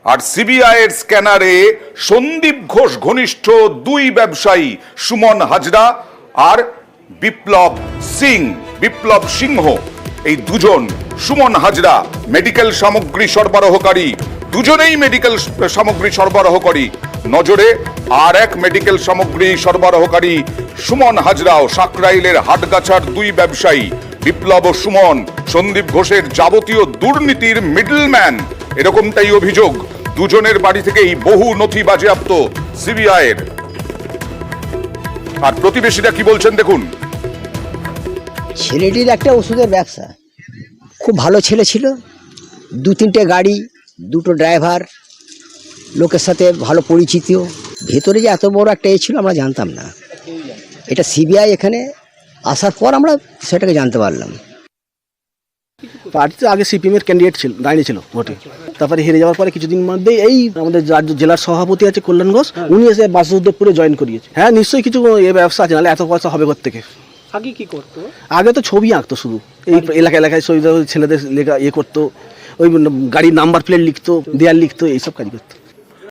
আর সিবিআইয়ের স্ক্যানারে সন্দীপ ঘোষ ঘনিষ্ঠ দুই ব্যবসায়ী সুমন হাজরা আর বিপ্লব সিংহ, এই দুজন সুমন হাজরা মেডিকেল সামগ্রী সরবরাহকারী, দুজনেই মেডিকেল সামগ্রী সরবরাহকারী। নজরে আর এক মেডিকেল সামগ্রী সরবরাহকারী সুমন হাজরাও সাকরাইলের হাটগাছার দুই ব্যবসায়ী বিপ্লব ও সুমন সন্দীপ ঘোষের যাবতীয় দুর্নীতির মিডলম্যান, এরকমটাই অভিযোগ। দুজনের বাড়ি থেকেই বহু নথি বাজেয়াপ্ত সিবিআইয়ের। আর প্রতিবেশীরা কি বলছেন দেখুন। ছেলেটির একটা ওষুধের ব্যবসা, খুব ভালো ছেলে ছিল, 2-3টে গাড়ি, 2টো ড্রাইভার, লোকের সাথে ভালো পরিচিত। ভেতরে যে এত বড় একটা ছিল আমরা জানতাম না। এটা সিবিআই এখানে আসার পর আমরা সেটাকে জানতে পারলাম। পার্টিতে আগে সিপিএমের ক্যান্ডিডেট ছিল, দাঁড়িয়েছিল ভোটে, তারপরে হেরে যাওয়ার পরে কিছুদিন মধ্যেই এই আমাদের জেলার সভাপতি আছে কল্যাণ ঘোষ, উনি এসে বাসুদেবপুরে জয়েন করিয়েছে। হ্যাঁ নিশ্চয়ই কিছু এ ব্যবসা আছে, নাহলে এত পয়সা হবে কোত্থেকে। আগে কি করতো? আগে তো ছবি আঁকতো শুধু, এই এলাকায় ছেলেদের লেখা করতো, ওই গাড়ির নাম্বার প্লেট লিখতো, দেয়াল লিখতো, এইসব কাজ করতো।